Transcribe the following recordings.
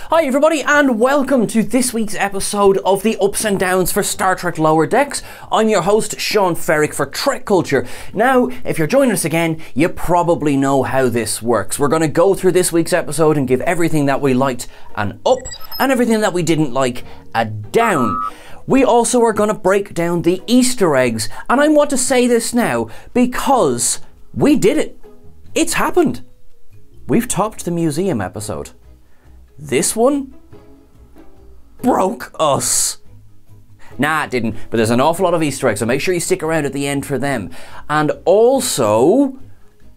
Hi everybody and welcome to this week's episode of the Ups and Downs for Star Trek Lower Decks. I'm your host Seán for Trek Culture. Now, if you're joining us again, you probably know how this works. We're going to go through this week's episode and give everything that we liked an up and everything that we didn't like a down. We also are going to break down the Easter eggs, and I want to say this now because we did it. It's happened. We've topped the museum episode. This one broke us. Nah, it didn't, but there's an awful lot of Easter eggs, so make sure you stick around at the end for them. And also,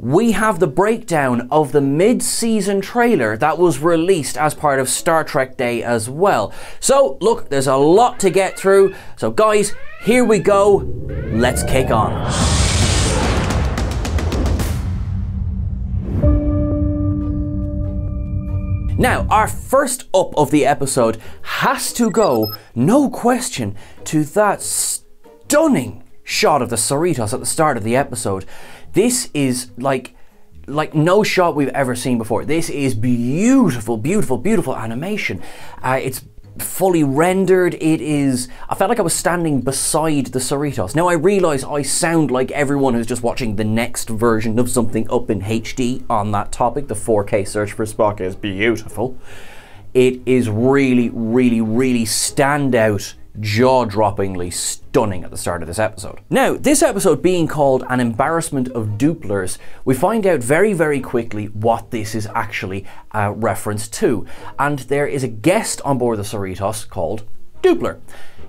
we have the breakdown of the mid-season trailer that was released as part of Star Trek Day as well. So, look, there's a lot to get through. So guys, here we go. Let's kick on. Now, our first up of the episode has to go, no question, to that stunning shot of the Cerritos at the start of the episode. This is like no shot we've ever seen before. This is beautiful, beautiful, beautiful animation. It's fully rendered. I felt like I was standing beside the Cerritos. Now I realise I sound like everyone who's just watching the next version of something up in HD on that topic. The 4K Search for Spock is beautiful. It is really, really, really standout, jaw-droppingly stunning at the start of this episode. Now, this episode being called An Embarrassment of Dooplers, we find out very, very quickly what this is actually a reference to. And there is a guest on board the Cerritos called Doopler.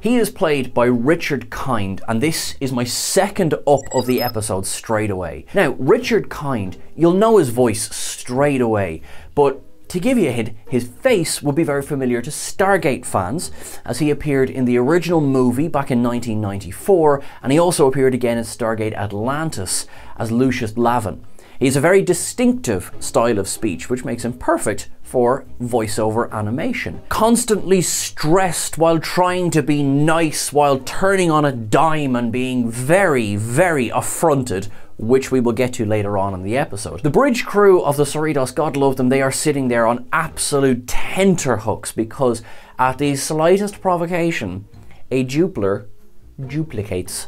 He is played by Richard Kind, and this is my second up of the episode straight away. Now, Richard Kind, you'll know his voice straight away, but to give you a hint, his face will be very familiar to Stargate fans, as he appeared in the original movie back in 1994, and he also appeared again in Stargate Atlantis as Lucius Lavin. He has a very distinctive style of speech, which makes him perfect for voiceover animation. Constantly stressed while trying to be nice, while turning on a dime and being very, very affronted, which we will get to later on in the episode. The bridge crew of the Cerritos, God love them, they are sitting there on absolute tenterhooks because at the slightest provocation, a Doopler duplicates.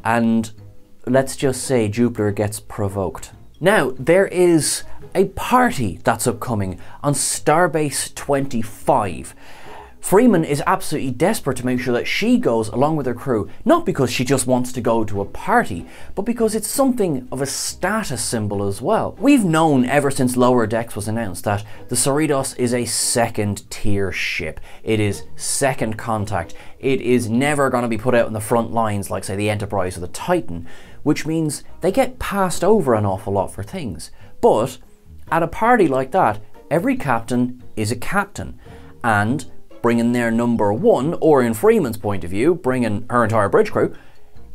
And let's just say Doopler gets provoked. Now, there is a party that's upcoming on Starbase 25. Freeman is absolutely desperate to make sure that she goes along with her crew, not because she just wants to go to a party, but because it's something of a status symbol as well. We've known ever since Lower Decks was announced that the Cerritos is a second tier ship. It is second contact. It is never going to be put out in the front lines like, say, the Enterprise or the Titan, which means they get passed over an awful lot for things. But at a party like that, every captain is a captain, and bringing their number one, or in Freeman's point of view, bringing her entire bridge crew,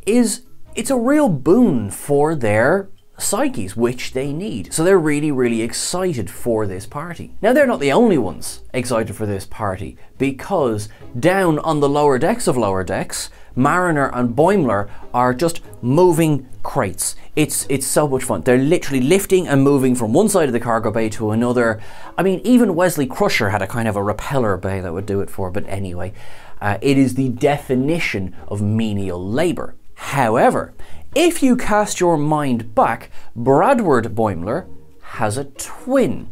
it's a real boon for their psyches, which they need. So they're really, really excited for this party. Now, they're not the only ones excited for this party, because down on the lower decks of Lower Decks, Mariner and Boimler are just moving crates. It's so much fun. They're literally lifting and moving from one side of the cargo bay to another. I mean, even Wesley Crusher had a kind of a repeller bay that would do it for, but anyway, it is the definition of menial labour. However, if you cast your mind back, Bradward Boimler has a twin.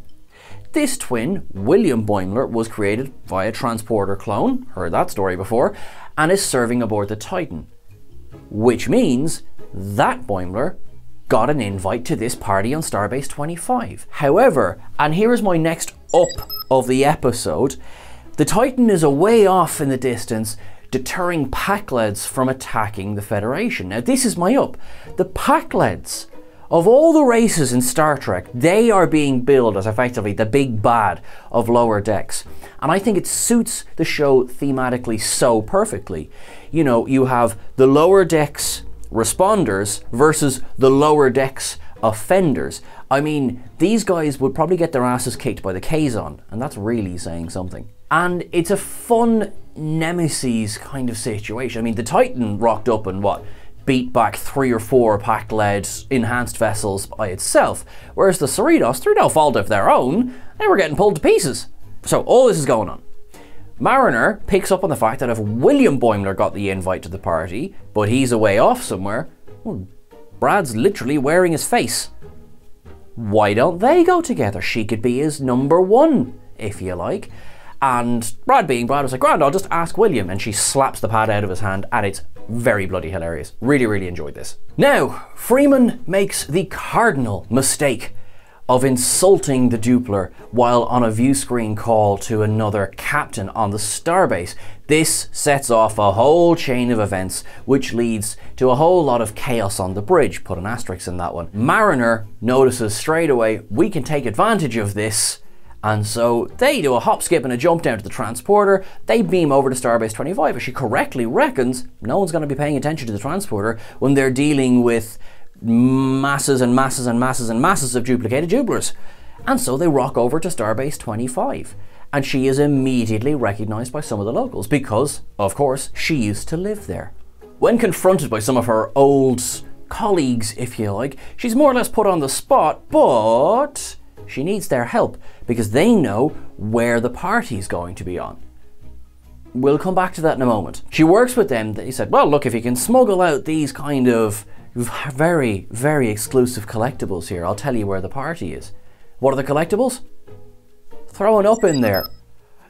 This twin, William Boimler, was created via transporter clone, heard that story before, and is serving aboard the Titan. Which means that Boimler got an invite to this party on Starbase 25. However, and here is my next up of the episode, the Titan is a way off in the distance, deterring Pakleds from attacking the Federation. Now this is my up. The Pakleds, of all the races in Star Trek, they are being billed as effectively the big bad of Lower Decks. And I think it suits the show thematically so perfectly. You know, you have the Lower Decks responders versus the Lower Decks offenders. I mean, these guys would probably get their asses kicked by the Kazon, and that's really saying something. And it's a fun nemesis kind of situation. I mean, the Titan rocked up and beat back 3 or 4 pack-led enhanced vessels by itself, whereas the Cerritos, through no fault of their own, they were getting pulled to pieces. So all this is going on. Mariner picks up on the fact that if William Boimler got the invite to the party, but he's away off somewhere, well, Brad's literally wearing his face. Why don't they go together? She could be his number one, if you like. And Brad being Brad was like, grand, I'll just ask William. And she slaps the pad out of his hand, and it's very bloody hilarious. Really, really enjoyed this. Now, Freeman makes the cardinal mistake of insulting the Doopler while on a view screen call to another captain on the Starbase. This sets off a whole chain of events which leads to a whole lot of chaos on the bridge. Put an asterisk in that one. Mariner notices straight away, we can take advantage of this, and so they do a hop, skip and a jump down to the transporter. They beam over to Starbase 25, as she correctly reckons no one's going to be paying attention to the transporter when they're dealing with masses and masses and masses and masses of duplicated Dooplers. And so they rock over to Starbase 25, and she is immediately recognised by some of the locals because, of course, she used to live there. When confronted by some of her old colleagues, if you like, she's more or less put on the spot, but she needs their help because they know where the party's going to be on. We'll come back to that in a moment. She works with them. They said, well, look, if you can smuggle out these kind of very, very exclusive collectibles here, I'll tell you where the party is. What are the collectibles? Throwing up in there.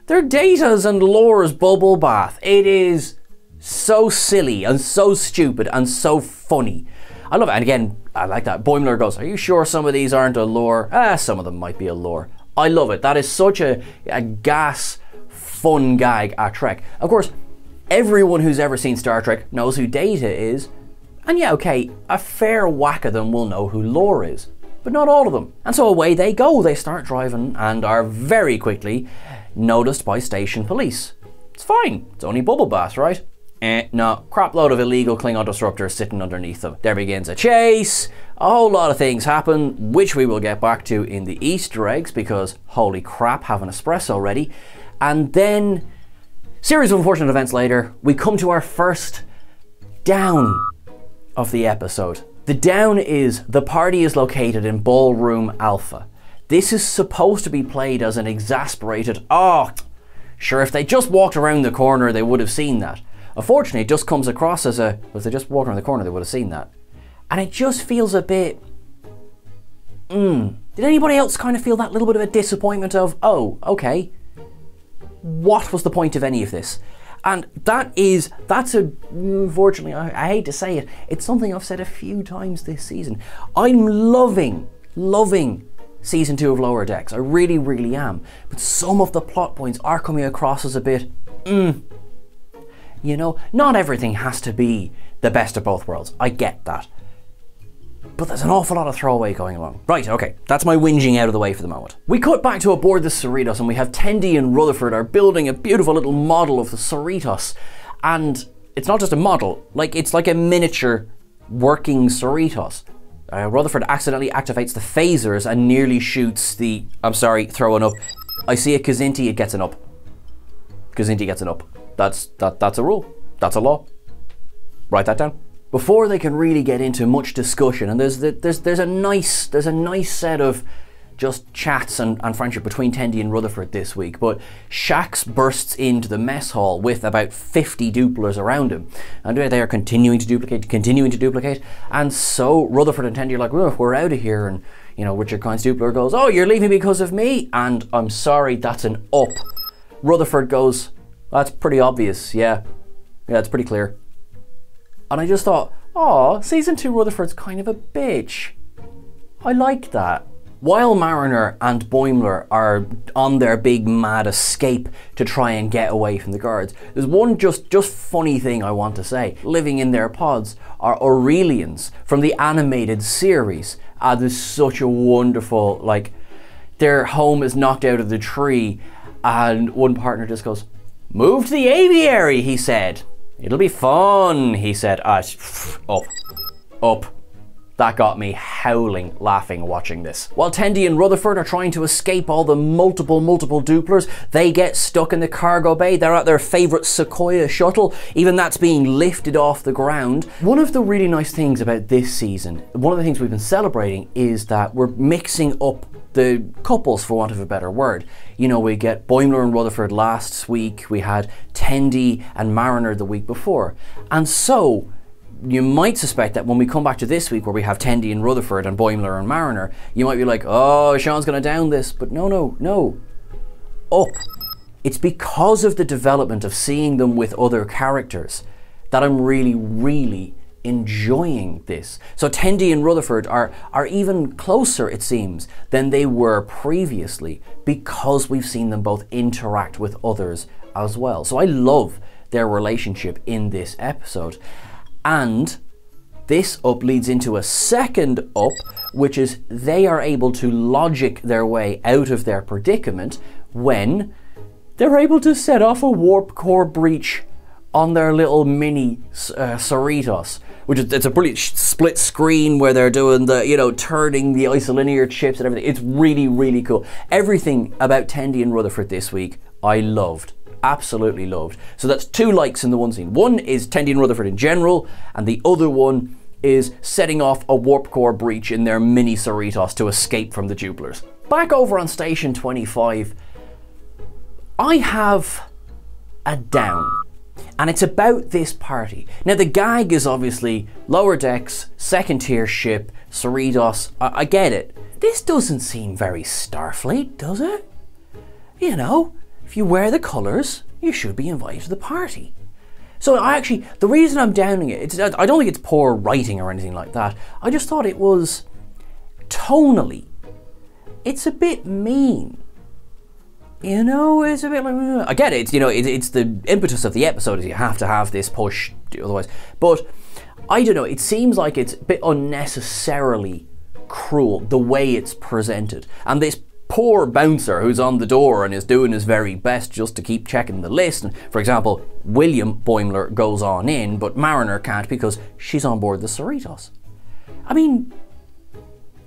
They're Data's and Laura's bubble bath. It is so silly and so stupid and so funny. I love it. And again, I like that. Boimler goes, are you sure some of these aren't Allure? Some of them might be Allure. I love it. That is such a gas, fun gag at Trek. Of course, everyone who's ever seen Star Trek knows who Data is. And yeah, okay, a fair whack of them will know who Lore is, but not all of them. And so away they go. They start driving and are very quickly noticed by station police. It's fine. It's only bubble baths, right? No, crap load of illegal Klingon disruptors sitting underneath them. There begins a chase. A whole lot of things happen, which we will get back to in the Easter eggs, because holy crap, have an espresso ready. And then, series of unfortunate events later, we come to our first down of the episode. The down is the party is located in Ballroom Alpha. This is supposed to be played as an exasperated, oh, sure, if they just walked around the corner, they would have seen that. Unfortunately, it just comes across as a, if they just walked around the corner, they would have seen that. And it just feels a bit, Did anybody else kind of feel that little bit of a disappointment of, oh, okay, what was the point of any of this? And that's unfortunately, I hate to say it, it's something I've said a few times this season. I'm loving season 2 of Lower Decks. I really, really am. But some of the plot points are coming across as a bit, You know, not everything has to be the best of both worlds. I get that. But there's an awful lot of throwaway going along. Right, okay, that's my whinging out of the way for the moment. We cut back to aboard the Cerritos and we have Tendi and Rutherford are building a beautiful little model of the Cerritos. And it's not just a model, like it's like a miniature working Cerritos. Rutherford accidentally activates the phasers and nearly shoots the, I'm sorry, throwing up. I see a Kazinti, it gets an up. Kazinti gets an up. That's a rule. That's a law. Write that down. Before they can really get into much discussion, and there's a nice set of just chats and friendship between Tendi and Rutherford this week, but Shax bursts into the mess hall with about 50 Dooplers around him, and they are continuing to duplicate, and so Rutherford and Tendi are like, well, we're out of here, and you know, Richard Kine's Doopler goes, oh, you're leaving because of me, and I'm sorry, that's an up. Rutherford goes, that's pretty obvious, yeah, it's pretty clear. And I just thought, oh, season 2 Rutherford's kind of a bitch. I like that. While Mariner and Boimler are on their big mad escape to try and get away from the guards, there's one just funny thing I want to say. Living in their pods are Aurelians from the animated series. There's such a wonderful, like, their home is knocked out of the tree and one partner just goes, move to the aviary, he said. It'll be fun, he said. Up. That got me howling, laughing, watching this. While Tendi and Rutherford are trying to escape all the multiple Dooplers, they get stuck in the cargo bay. They're at their favourite Sequoia shuttle. Even that's being lifted off the ground. One of the really nice things about this season, one of the things we've been celebrating, is that we're mixing up the couples, for want of a better word. You know, we get Boimler and Rutherford last week, we had Tendi and Mariner the week before. And so, you might suspect that when we come back to this week where we have Tendi and Rutherford and Boimler and Mariner, you might be like, oh, Seán's going to down this. But no. Up. It's because of the development of seeing them with other characters that I'm really enjoying this. So Tendi and Rutherford are even closer, it seems, than they were previously because we've seen them both interact with others as well. So I love their relationship in this episode. And this up leads into a second up, which is they are able to logic their way out of their predicament when they're able to set off a warp core breach on their little mini Cerritos, which is, it's a brilliant split screen where they're doing the, you know, turning the isolinear chips and everything. It's really cool. Everything about Tendi and Rutherford this week, I loved. Absolutely loved. So that's 2 likes in the one scene. One is Tendi and Rutherford in general, and the other one is setting off a warp core breach in their mini Cerritos to escape from the Dooplers. Back over on Station 25, I have a down. And it's about this party. Now the gag is obviously lower decks, second tier ship, Cerritos. I get it. This doesn't seem very Starfleet, does it? You know, if you wear the colours, you should be invited to the party. So the reason I'm downing it, I don't think it's poor writing or anything like that. I just thought it was tonally, it's a bit mean. You know, it's a bit like, I get it, you know, it's the impetus of the episode is you have to have this push, otherwise. But, I don't know, it seems like it's a bit unnecessarily cruel, the way it's presented. And this poor bouncer who's on the door and is doing his very best just to keep checking the list. And, for example, William Boimler goes on in, but Mariner can't because she's on board the Cerritos. I mean,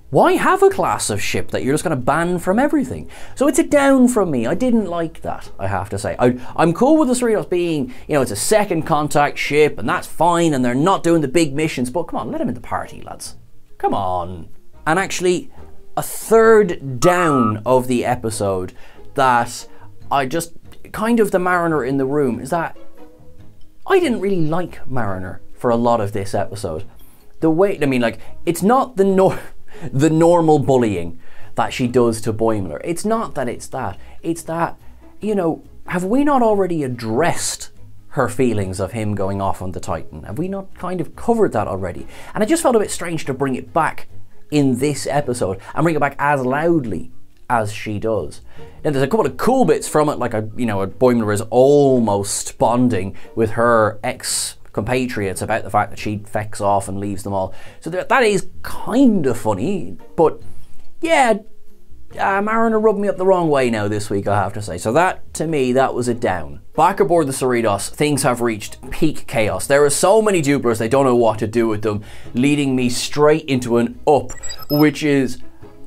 why have a class of ship that you're just going to ban from everything? So it's a down from me. I didn't like that, I have to say. I'm cool with the Cerritos being, you know, it's a second contact ship and that's fine and they're not doing the big missions, but come on, let them in the party, lads. Come on. And actually, a third down of the episode that I just, kind of the Mariner in the room, is that I didn't really like Mariner for a lot of this episode. The way, I mean, like, it's not the normal bullying that she does to Boimler. It's not that it's that. It's that, you know, have we not already addressed her feelings of him going off on the Titan? Have we not kind of covered that already? And I just felt a bit strange to bring it back in this episode and bring it back as loudly as she does. Now there's a couple of cool bits from it, like Boimler is almost bonding with her ex-compatriots about the fact that she fecks off and leaves them all. So that is kind of funny, but yeah, Mariner rubbed me up the wrong way now this week, I have to say. So that, to me, that was a down. Back aboard the Cerritos, things have reached peak chaos. There are so many Dooplers, they don't know what to do with them, leading me straight into an up, which is,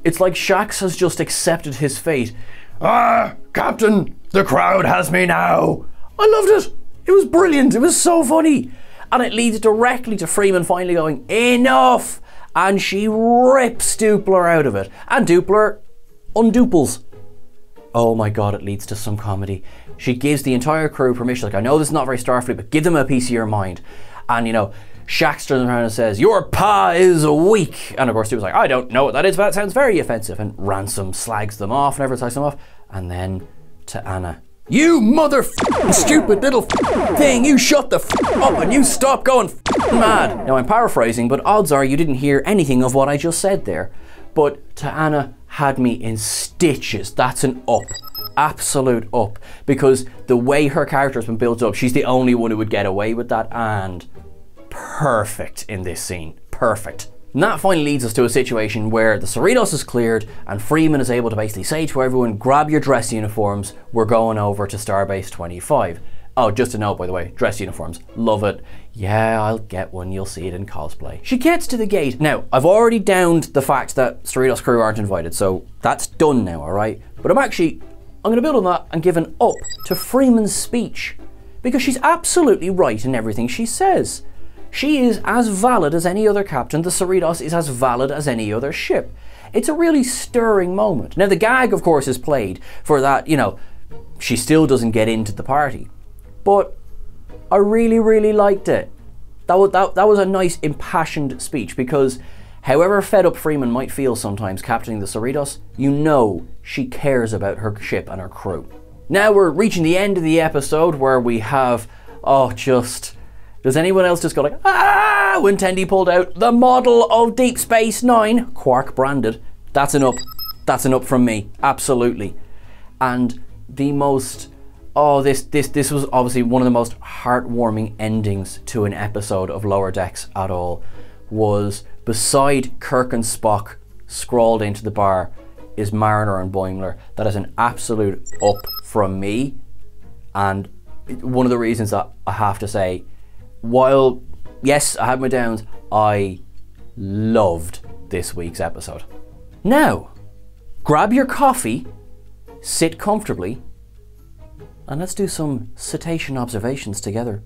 it's like Shax has just accepted his fate. Ah, Captain, the crowd has me now. I loved it. It was brilliant. It was so funny. And it leads directly to Freeman finally going, enough! And she rips Doopler out of it. And Doopler undooples. Oh my god, it leads to some comedy. She gives the entire crew permission, like, I know this is not very Starfleet, but give them a piece of your mind. And, you know, Shax turns around and says, your pa is weak. And of course, Doopler's like, I don't know what that is, but that sounds very offensive. And Ransom slags them off, and everyone slags them off. And then to Anna. You stupid little thing, you shut the up and you stop going mad. Now I'm paraphrasing, but odds are you didn't hear anything of what I just said there. But to Anna had me in stitches. That's an up. Absolute up. Because the way her character has been built up, she's the only one who would get away with that, and perfect in this scene. Perfect. And that finally leads us to a situation where the Cerritos is cleared and Freeman is able to basically say to everyone, grab your dress uniforms, we're going over to Starbase 25. Oh, just a note, by the way, dress uniforms, love it. Yeah, I'll get one, you'll see it in cosplay. She gets to the gate. Now, I've already downed the fact that Cerritos crew aren't invited, so that's done now, all right? But I'm gonna build on that and give an up to Freeman's speech, because she's absolutely right in everything she says. She is as valid as any other captain. The Cerritos is as valid as any other ship. It's a really stirring moment. Now the gag, of course, is played for that, you know, she still doesn't get into the party. But I really, really liked it. That was a nice impassioned speech, because however fed up Freeman might feel sometimes captaining the Cerritos, you know she cares about her ship and her crew. Now we're reaching the end of the episode where we have, does anyone else just go like, ah, when Tendi pulled out the model of Deep Space Nine, Quark branded. That's an up from me, absolutely. And the most, this was obviously one of the most heartwarming endings to an episode of Lower Decks at all, was beside Kirk and Spock scrawled into the bar is Mariner and Boimler. That is an absolute up from me, and one of the reasons that I have to say, while yes, I had my downs, I loved this week's episode. Now, grab your coffee, sit comfortably, and let's do some cetacean observations together.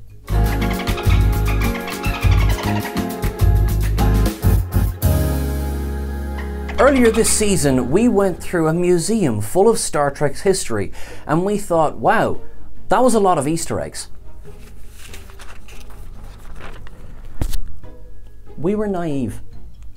Earlier this season, we went through a museum full of Star Trek's history, and we thought, wow, that was a lot of Easter eggs. We were naive.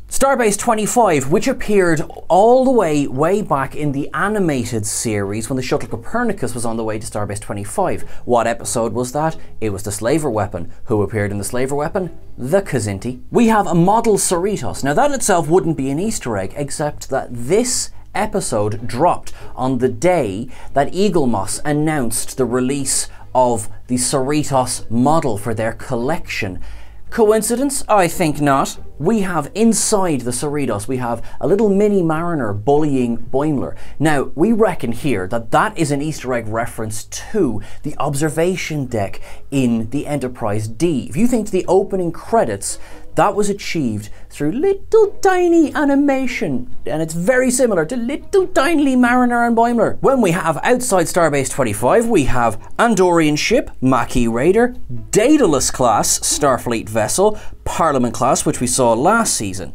Starbase 25, which appeared all the way back in the animated series when the shuttle Copernicus was on the way to Starbase 25. What episode was that? It was the Slaver Weapon. Who appeared in the Slaver Weapon? The Kzinti. We have a model Cerritos. Now that in itself wouldn't be an Easter egg, except that this episode dropped on the day that Eaglemoss announced the release of the Cerritos model for their collection. Coincidence? I think not. We have inside the Cerritos, we have a little mini Mariner bullying Boimler. Now, we reckon here that that is an Easter egg reference to the observation deck in the Enterprise D. If you think to the opening credits, that was achieved through little tiny animation, and it's very similar to little tiny Mariner and Boimler. When we have outside Starbase 25, we have Andorian ship, Maquis Raider, Daedalus class Starfleet vessel, Parliament class, which we saw last season.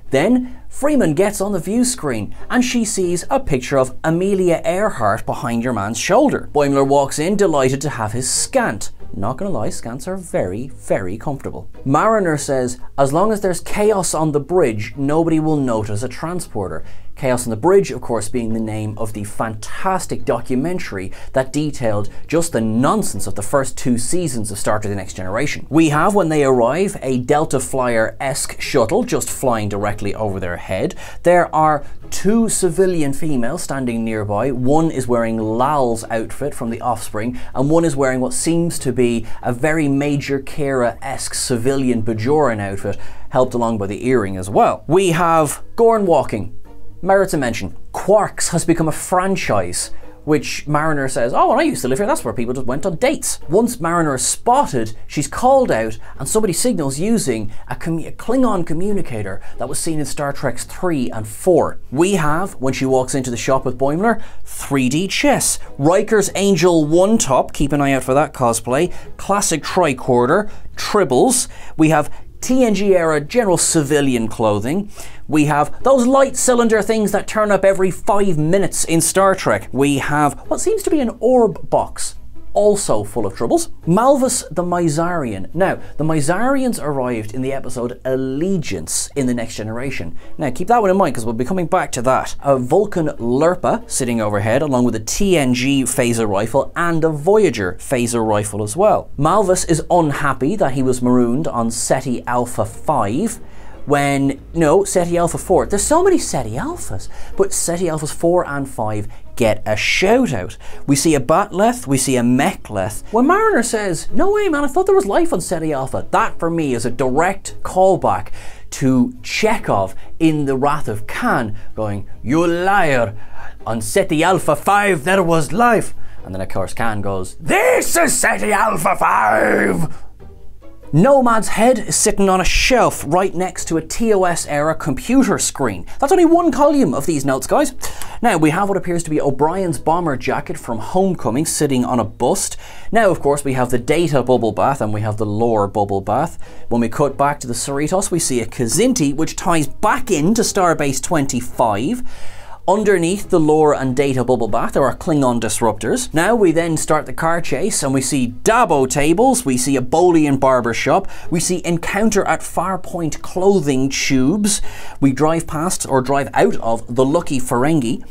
Then Freeman gets on the view screen and she sees a picture of Amelia Earhart behind your man's shoulder. Boimler walks in, delighted to have his scant. Not gonna lie, scants are very, very comfortable. Mariner says, as long as there's chaos on the bridge, nobody will notice a transporter. Chaos on the Bridge, of course, being the name of the fantastic documentary that detailed just the nonsense of the first 2 seasons of Star Trek: The Next Generation. We have, when they arrive, a Delta Flyer-esque shuttle just flying directly over their head. There are 2 civilian females standing nearby. One is wearing Lal's outfit from The Offspring, and one is wearing what seems to be a very Major Kira-esque civilian Bajoran outfit, helped along by the earring as well. We have Gorn walking. Merits a mention. Quarks has become a franchise, which Mariner says, oh, when I used to live here, that's where people just went on dates. Once Mariner is spotted, she's called out and somebody signals using a Klingon communicator that was seen in Star Trek 3 and 4. We have, when she walks into the shop with Boimler, 3D chess. Riker's Angel 1 top, keep an eye out for that cosplay. Classic tricorder, tribbles. We have TNG era general civilian clothing. We have those light cylinder things that turn up every 5 minutes in Star Trek. We have what seems to be an orb box, also full of troubles. Malvis the Myzarian. Now, the Myzarians arrived in the episode Allegiance in The Next Generation. Now, keep that one in mind because we'll be coming back to that. A Vulcan Lurpa sitting overhead along with a TNG phaser rifle and a Voyager phaser rifle as well. Malvis is unhappy that he was marooned on SETI Alpha 5 when, no, SETI Alpha 4. There's so many SETI Alphas, but SETI Alphas 4 and 5 get a shout out. We see a Batleth, we see a Mechleth. When Mariner says, no way man, I thought there was life on SETI Alpha, that for me is a direct callback to Chekhov in The Wrath of Khan, going, you liar, on SETI Alpha 5 there was life. And then of course Khan goes, this is SETI Alpha 5! Nomad's head is sitting on a shelf right next to a TOS-era computer screen. That's only one column of these notes, guys. Now, we have what appears to be O'Brien's bomber jacket from Homecoming sitting on a bust. Now, of course, we have the data bubble bath and we have the lore bubble bath. When we cut back to the Cerritos, we see a Kzinti, which ties back into Starbase 25. Underneath the lore and data bubble bath, there are Klingon disruptors. Now we then start the car chase and we see Dabo tables, we see a Bolian barber shop, we see Encounter at Farpoint clothing tubes. We drive past or drive out of the Lucky Ferengi.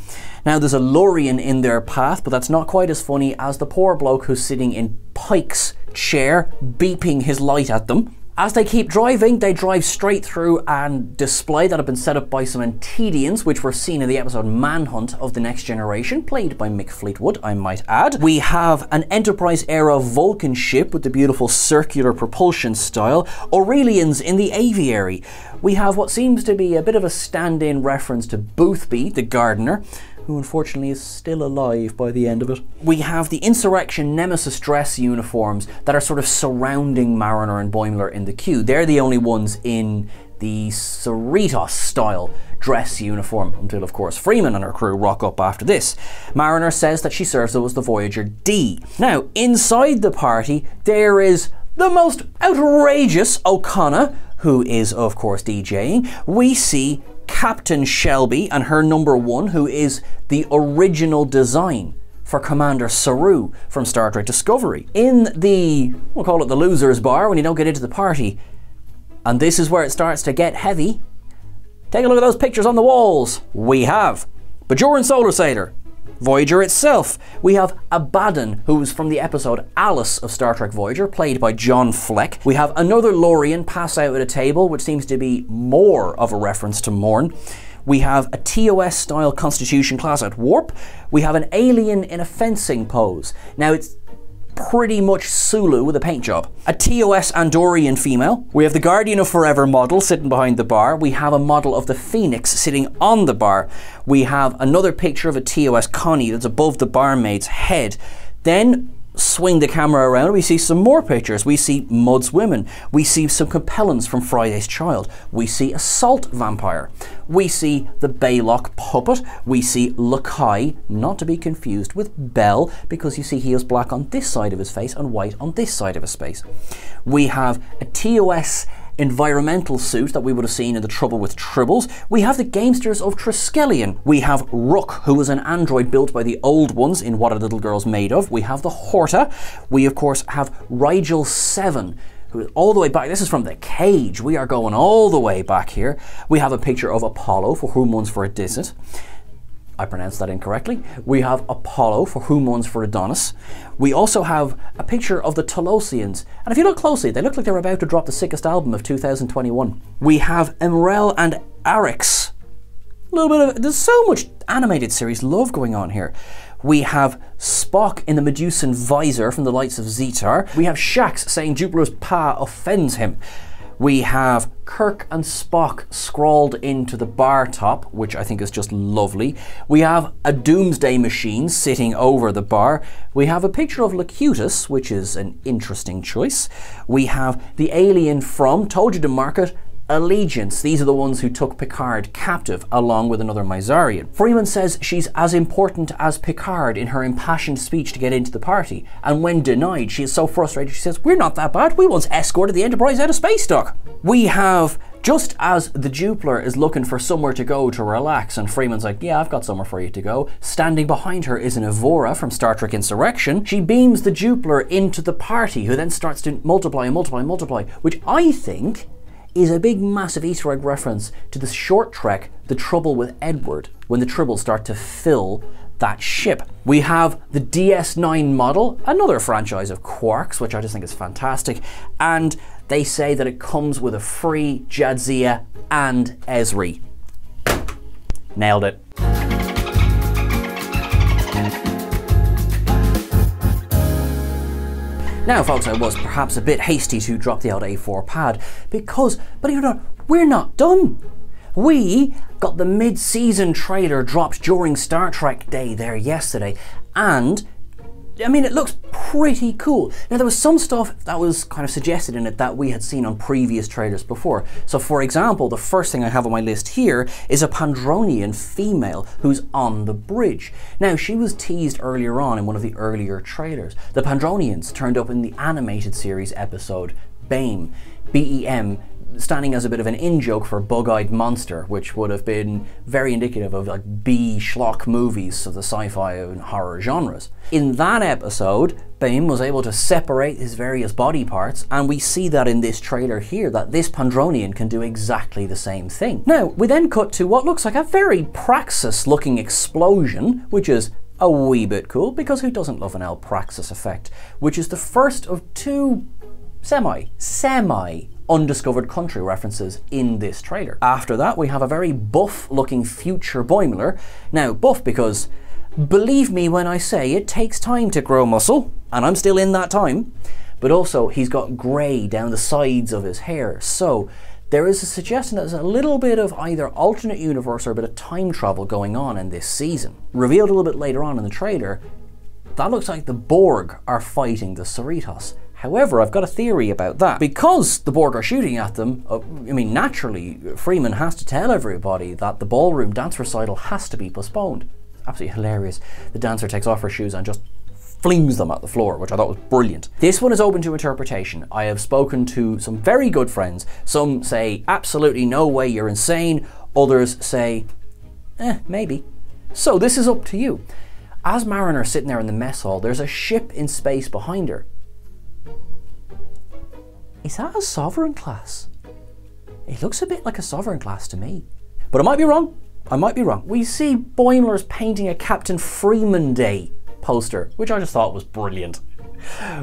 Now there's a Lorian in their path, but that's not quite as funny as the poor bloke who's sitting in Pike's chair, beeping his light at them. As they keep driving, they drive straight through and display that have been set up by some Antedians, which were seen in the episode Manhunt of the Next Generation, played by Mick Fleetwood, I might add. We have an Enterprise-era Vulcan ship with the beautiful circular propulsion style, Aurelians in the aviary. We have what seems to be a bit of a stand-in reference to Boothby, the gardener, who unfortunately is still alive by the end of it. We have the Insurrection Nemesis dress uniforms that are sort of surrounding Mariner and Boimler in the queue. They're the only ones in the Cerritos style dress uniform, until of course Freeman and her crew rock up after this. Mariner says that she serves as the Voyager D. Now, inside the party, there is the most outrageous O'Connor, who is of course DJing. We see Captain Shelby and her #1, who is the original design for Commander Saru from Star Trek Discovery. In the, we'll call it the loser's bar when you don't get into the party, and this is where it starts to get heavy. Take a look at those pictures on the walls. We have Bajoran Solar Sailor, Voyager itself. We have Abaddon, who's from the episode Alice of Star Trek Voyager, played by John Fleck. We have another Lorian pass out at a table, which seems to be more of a reference to Morn. We have a TOS-style Constitution class at Warp. We have an alien in a fencing pose. Now, it's pretty much Sulu with a paint job. A TOS Andorian female. We have the Guardian of Forever model sitting behind the bar. We have a model of the Phoenix sitting on the bar. We have another picture of a TOS Connie that's above the barmaid's head. Then swing the camera around, we see some more pictures. We see Mudd's women. We see some Capellans from Friday's Child. We see a salt vampire. We see the Baylock puppet. We see Lakai, not to be confused with Bell, because you see he has black on this side of his face and white on this side of his face. We have a TOS environmental suit that we would have seen in The Trouble with Tribbles. We have the Gamesters of Triskelion. We have Rook, who was an android built by the old ones in What Are Little Girls Made Of. We have the Horta. We of course have Rigel 7, who is all the way back. This is from The Cage. We are going all the way back here. We have a picture of Apollo, for whom one's for Odysseus. I pronounced that incorrectly. We have Apollo, for whom one's for Adonis. We also have a picture of the Tolosians, and if you look closely, they look like they're about to drop the sickest album of 2021. We have Emrel and Arix. A little bit of, there's so much animated series love going on here. We have Spock in the Medusan visor from the Lights of Zetar. We have Shax saying Jupiter's pa offends him. We have Kirk and Spock scrawled into the bar top, which I think is just lovely. We have a doomsday machine sitting over the bar. We have a picture of Locutus, which is an interesting choice. We have the alien from, told you to mark it, Allegiance. These are the ones who took Picard captive along with another Myzarian. Freeman says she's as important as Picard in her impassioned speech to get into the party, and when denied she is so frustrated she says, "We're not that bad, we once escorted the Enterprise out of space dock." We have, just as the Doopler is looking for somewhere to go to relax and Freeman's like, "Yeah, I've got somewhere for you to go," standing behind her is an Evora from Star Trek Insurrection. She beams the Doopler into the party, who then starts to multiply and multiply and multiply, which I think is a big massive Easter egg reference to the short trek The Trouble with Edward, when the Tribbles start to fill that ship. We have the DS9 model, another franchise of Quarks, which I just think is fantastic, and they say that it comes with a free Jadzia and Esri. Nailed it. Now folks, I was perhaps a bit hasty to drop the old A4 pad because, believe it or not, we're not done. We got the mid-season trailer dropped during Star Trek Day there yesterday, and I mean, it looks pretty cool. Now, there was some stuff that was kind of suggested in it that we had seen on previous trailers before. So, for example, the first thing I have on my list here is a Pandronian female who's on the bridge. Now, she was teased earlier on in one of the earlier trailers. The Pandronians turned up in the animated series episode BAME, B-E-M, standing as a bit of an in-joke for bug-eyed monster, which would have been very indicative of like B-schlock movies of the sci-fi and horror genres. In that episode, BAME was able to separate his various body parts, and we see that in this trailer here, that this Pandronian can do exactly the same thing. Now, we then cut to what looks like a very Praxis-looking explosion, which is a wee bit cool, because who doesn't love an El Praxis effect? Which is the first of two semi-undiscovered country references in this trailer. After that, we have a very buff-looking future Boimler. Now, buff because, believe me when I say it takes time to grow muscle, and I'm still in that time, but also he's got grey down the sides of his hair, so there is a suggestion that there's a little bit of either alternate universe or a bit of time travel going on in this season. Revealed a little bit later on in the trailer, that looks like the Borg are fighting the Cerritos. However, I've got a theory about that. Because the Borg are shooting at them, I mean, naturally, Freeman has to tell everybody that the ballroom dance recital has to be postponed. Absolutely hilarious. The dancer takes off her shoes and just flings them at the floor, which I thought was brilliant. This one is open to interpretation. I have spoken to some very good friends. Some say, absolutely no way, you're insane. Others say, maybe. So this is up to you. As Mariner's sitting there in the mess hall, there's a ship in space behind her. Is that a Sovereign class? It looks a bit like a Sovereign class to me. But I might be wrong. I might be wrong. We see Boimler's painting a Captain Freeman Day poster, which I just thought was brilliant.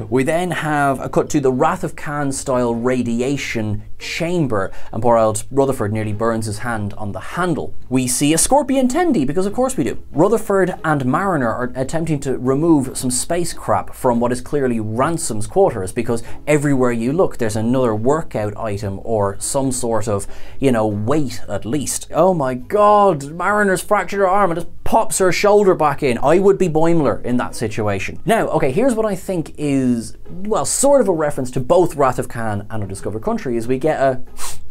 We then have a cut to the Wrath of Khan style radiation chamber, and poor old Rutherford nearly burns his hand on the handle. We see a Scorpion Tendi, because of course we do. Rutherford and Mariner are attempting to remove some space crap from what is clearly Ransom's quarters, because everywhere you look there's another workout item or some sort of, you know, weight at least. Oh my god, Mariner's fractured her arm and just pops her shoulder back in. I would be Boimler in that situation. Now, okay, here's what I think is, well, sort of a reference to both Wrath of Khan and Undiscovered Country, is we get a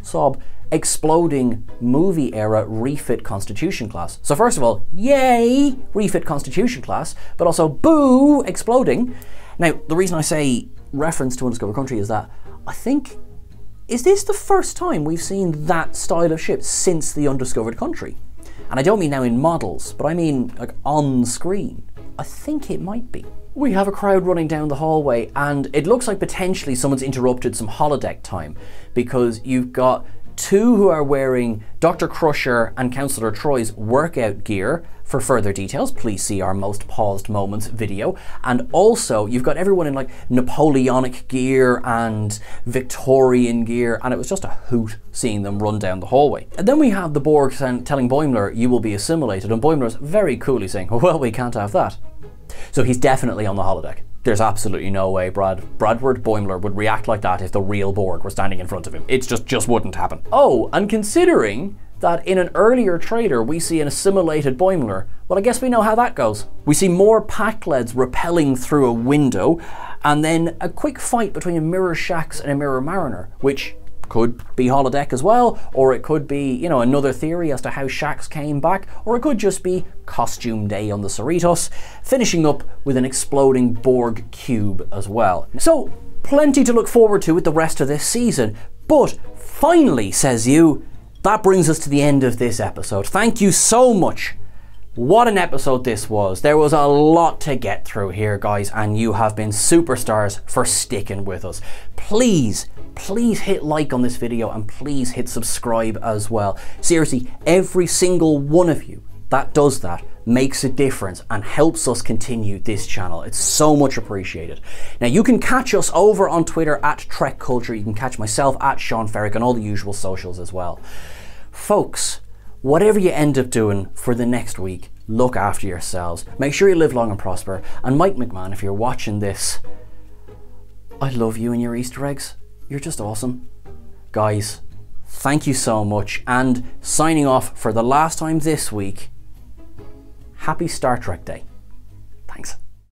sob exploding movie era refit Constitution class. So first of all, yay, refit Constitution class, but also boo, exploding. Now, the reason I say reference to Undiscovered Country is that I think, is this the first time we've seen that style of ship since the Undiscovered Country? And I don't mean now in models, but I mean like on screen. I think it might be. We have a crowd running down the hallway, and it looks like potentially someone's interrupted some holodeck time, because you've got two who are wearing Dr. Crusher and Councillor Troy's workout gear. For further details, please see our most paused moments video. And also, you've got everyone in like Napoleonic gear and Victorian gear, and it was just a hoot seeing them run down the hallway. And then we have the Borg telling Boimler, you will be assimilated, and Boimler's very coolly saying, well, we can't have that. So he's definitely on the holodeck. There's absolutely no way Bradward Boimler would react like that if the real Borg were standing in front of him. It just wouldn't happen. Oh, and considering that in an earlier trailer we see an assimilated Boimler, well, I guess we know how that goes. We see more Pakleds rappelling through a window, and then a quick fight between a Mirror Shaxx and a Mirror Mariner, which could be holodeck as well, or it could be, you know, another theory as to how Shaxx came back, or it could just be costume day on the Cerritos, finishing up with an exploding Borg cube as well. So, plenty to look forward to with the rest of this season, but finally, says you, that brings us to the end of this episode. Thank you so much. What an episode this was. There was a lot to get through here, guys, and you have been superstars for sticking with us. Please hit like on this video, and please hit subscribe as well. Seriously, every single one of you that does that makes a difference and helps us continue this channel. It's so much appreciated. Now, you can catch us over on Twitter at Trek Culture. You can catch myself at Seán Ferrick and all the usual socials as well. Folks, whatever you end up doing for the next week, look after yourselves. Make sure you live long and prosper. And Mike McMahon, if you're watching this, I love you and your Easter eggs. You're just awesome. Guys, thank you so much. And signing off for the last time this week, happy Star Trek Day. Thanks.